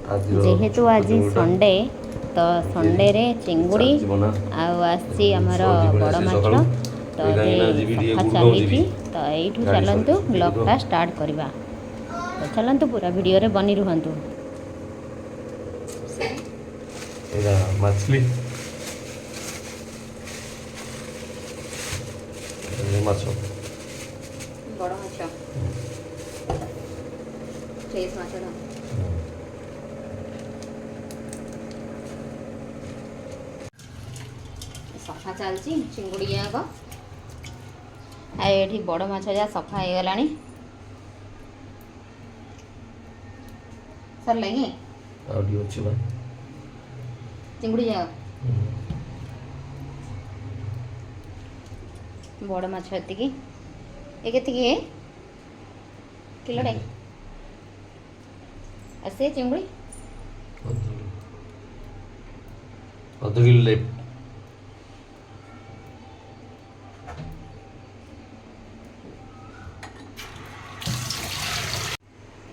जेहेतु आज संडे तो संडे रे चिंगुड़ी आसी आमर बड़ माछ तो सफा चली तो यू चलतु ब्लॉगटा स्टार्ट करवा। तो चलतु पूरा वीडियो रे बनी रुहतु। मछली बड़ माछ फ्रेश माछ सफा चलती चिंगुड़ी जाक ये बड़ माछ जा सफा हो गला सर लगे चिंगुड़ी जाक बड़ माछ एति के किलोटे आसे चिंगुड़ी अध किलो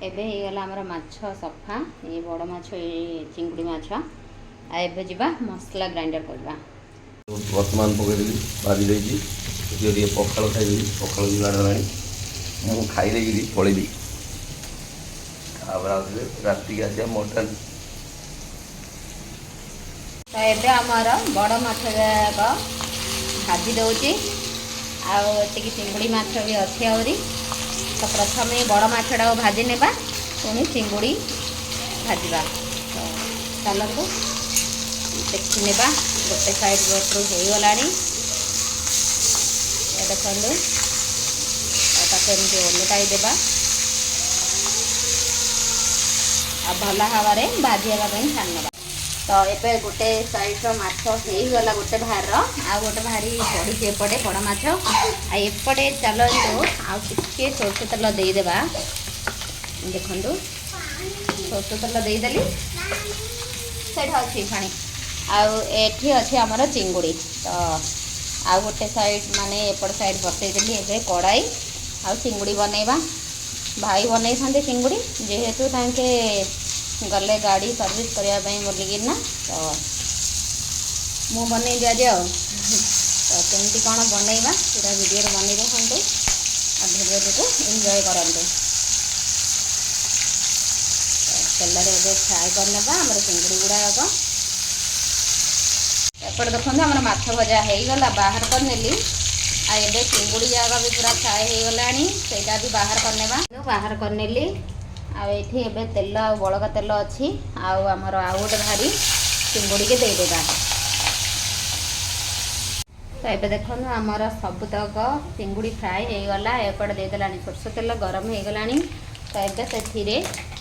एबे हो गला हमर माछ सफा ये बड़ माछ ये चिंगुड़ी माछ एबे जीवा मसला ग्राइंडर करवा। वर्तमान पकईदेली बारी देगी टे पखाड़ खाईदेली पखाड़ भी गाड़ी मुझे खाईदे पलैली राति की आसा मटन। तो एबे हमर बड़ माछ जाक भाजी दउची आती चिंगुड़ी माछ भी अच्छी आहरी। तो प्रथम बड़ माछटा भाजी नेबा पुणी चिंगुड़ी भाजवा। तो चलतु देखी नेबा गोटे साइड बटरू हो गला देखु ताकि ओलटाई देबा आ भल भाव में भाजीवा छाणी नेबा। तो ये गोटे साइड माछ हो गला गोटे भार आ गोटे भारी पड़ी एपटे बड़ माछ एपटे चलतु आगे सोरष तेल देदेबा। देखु सोरष तेल देदेली से अच्छी पानी आठी अच्छे आमर चिंगुड़ी। तो आ गोटे साइड माने एपट साइड बसईदेली ए कड़ाई आ चिंगुड़ी बनैबा। भाई बनई था चिंगुड़ी जेहेतु तांके गले गाड़ी सर्विस करने बोलिकिना तो मु बन दिया जाओ। तो केमती कौन बनैबा पूरा वीडियो बन देखु आ वीडियो को एंजॉय करते। तेल फ्राए करने आम चिंगुड़ी गुड़ाक एपटे देखो आम माछ भजा हो गला बाहर करनेली आए चिंगुड़ी जाक भी पूरा फ्राए हो गला सेटा भी बाहर करने बाहर करनेली आठी एबे तेल आ बड़का तेल अच्छी आमर आउ गोटे भारी चिंगुड़ी के देदेबा। तो ये देखो आमर सबुतक चिंगुड़ी फ्राए हो गला एपटे देदेला सोरष तेल गरम हो गला। तो ये से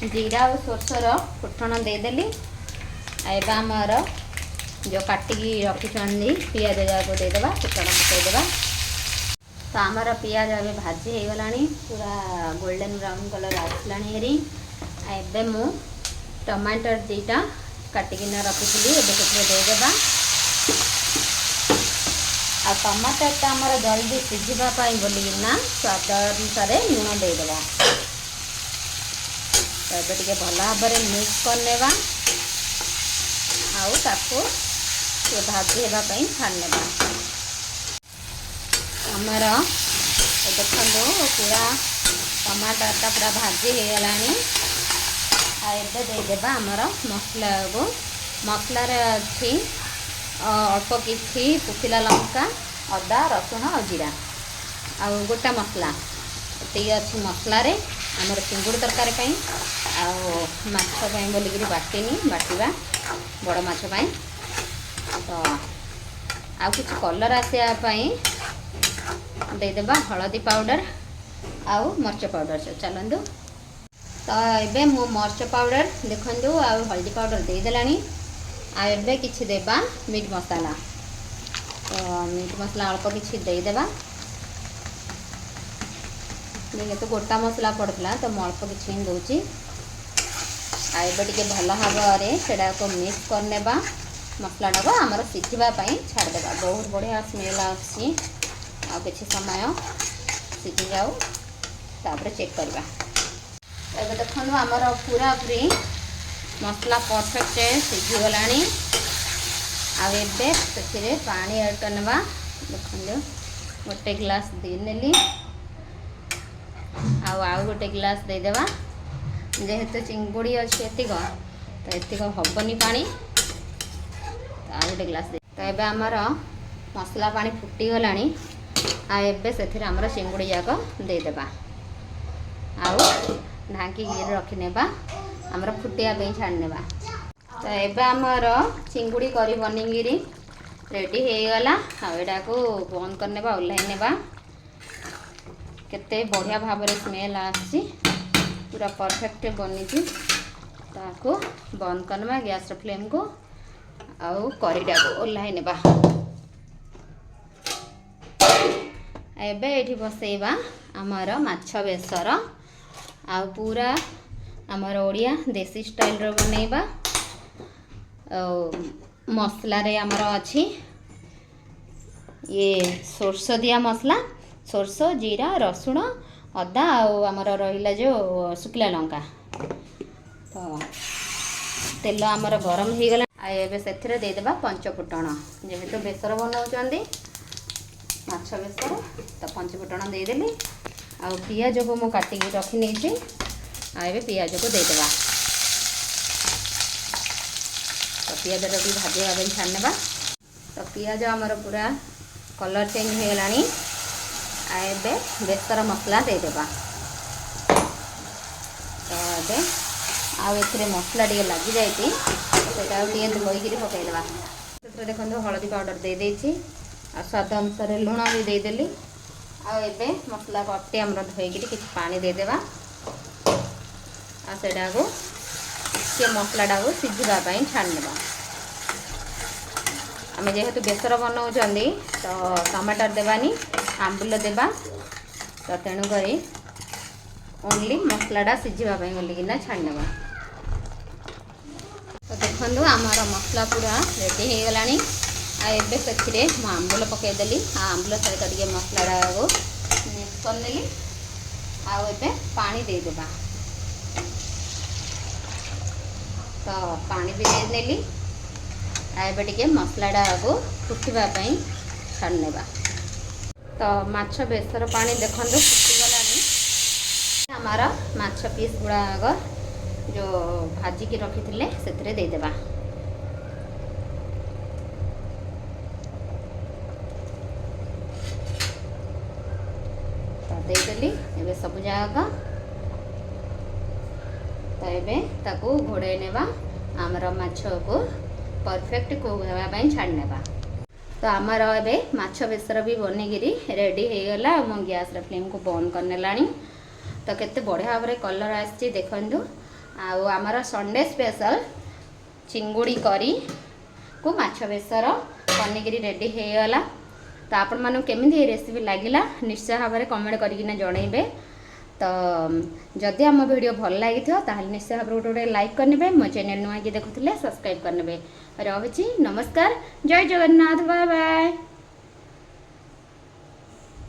जीरा और सोरषर फुटण देदेली एबे आमर जो काटिकी रखी पियाज जाक देदेबा फुटण पकईदेबा। तो आमर पियाज ए भाजी हो गला पूरा गोल्डन ब्राउन कलर आसला हेरी एबे मु टमाटर दीटा काटिकिना रखी देदेबा। आ टमाटर आमर जल्दी सीझापी बोलिकिना स्वाद अनुसार लुण देदेबा। तो ये टे भल भाव में मिक्स करने भाजी होगापी छाड़ने आमर देखो पूरा टमाटरटा पूरा भाजी हो गला। एबे देदेबा आमर मसला को मसलार अच्छी अल्प किसी सुखिला लंका अदा रसुण और जीरा आ गोटा मसला ये अच्छी मसलार आमर चिंगुड़ी तरकारी माछपाई बोलिकी बाटिनी बाटिवा बड़ माछपाई। तो आउ कुछ कलर आसापी देदेबा हलदी पाउडर आउ मर्च पाउडर से चलतु। तो ये मु मर्च पाउडर देखु आ हल्दी पाउडर देदेला आबे किछि देबा मीट मसाला। तो मीट मसला अल्प किछि देदेबा जेहेतु गोटा मसला पड़ता तो मैं अल्प किछि दूची। आबे टिके भल भाव में सेटा को मिक्स करने मसलाटा को आमर सीझापी छाड़देवा। बहुत बढ़िया स्मेल आसी किसी समय सीझी जाऊ तापर चेक करवा। एबे देखो आमर पूरा पूरी मसला परफेक्ट सीझीगलानी आबे से पानी ऐड करवा देखो गोटे ग्लास दे नेली आउ गोटे ग्लास देदेवा जेहेतु चिंगुड़ी अच्छी एतिक तो एतिक हेनी पानी आ गोटे ग्लास दे तो ये आमर मसला पानी फुटीगला आबे से चिंगुड़ी जाक देदेबा आउ ढांकी रखने आमर फुटिया छाड़ने तो ये आमर चिंगुड़ी करी बनिकी रेडी हो गला आटा को बंद करने ओह्लैने केते बढ़िया भाव स्मेल आसी पूरा परफेक्ट बनी ताको बंद करवा गैस फ्लेम को आउ करीटा को ओह्लैने एबे एठी बसैबा आमर माछ बेसर आ पूरा आमर ओडिया देसी स्टाइल रो बनैबा मसला रे आमर अच्छी ये सोरस दिया मसला सोरस जीरा रसुण अदा आमर रहा जो शुक्ला लंका तो तेल आमर गरम हो गला एबे से देदेबा पंचफुटण जेहेतु बेसर बनाऊँच माछ बेसर तो पंचफुटण देदेली आ पियाज को मु काटिकी रखी नहीं आबे पियाज को देदेबा तो पियाज भी भाजवा छाड़ने तो पियाज आमर पूरा कलर चेंज हो गलानी आबे बेसर मसला देदेबा तो ये आउ मसला टे लगी जाइए तो धोईक पकईदेवा देखो हलदी पाउडर दे देछि आ स्वाद अनुसार लुण भी देदेली आबे मसला कटे आम धोईक कि पानी देदेबा आटा को सी मसलाटा को सीझापी छाड़ने आम जेहेतु बेसर बनाऊँ तो टमाटर देवानी आंबुल देवा तो तेणुक ओनली मसलाटा सीझापी बोलिकिना छाड़ने तो देखो आमर मसला पूरा रेडी हो गला एबे से आंबुल पकईदेली आंबुल सहित टे मसलाटा को मिक्स करनेली आबे पानी देदेबा तो पानी भी दे नेली एबे टिके मसलाटा को फुटवाई छाड़ने तो माछ बेसर पानी देखो फुटीगलानी आमर माछ पीस गुड़ाक जो भाजिकी रखी से देदेबा तो देदेली एबे सब जाक तो ये ताकू घोड़े नेबा आमर माछ को परफेक्ट कुकवाई छाड़ने तो आमर ए माछ बेसर भी बनिकी रेडी हो गला मो गैस फ्लेम को बंद करने लानी तो केते बढ़िया भाव कलर आसी देखु आमर संडे स्पेशल चिंगुड़ी करी को माछ बेसर बनिकी रेडी हो गला तो आपण मानू केमिति रेसिपी लगिला निश्चय भाव में कमेंट करके जनइबे तो जदि आम वीडियो भल लगी ताहले निश्चय भाव गोटे गोटे लाइक करने मो चैनल नुआ कि देखुले सब्सक्राइब करने रही नमस्कार जय जगन्नाथ बाय बाय।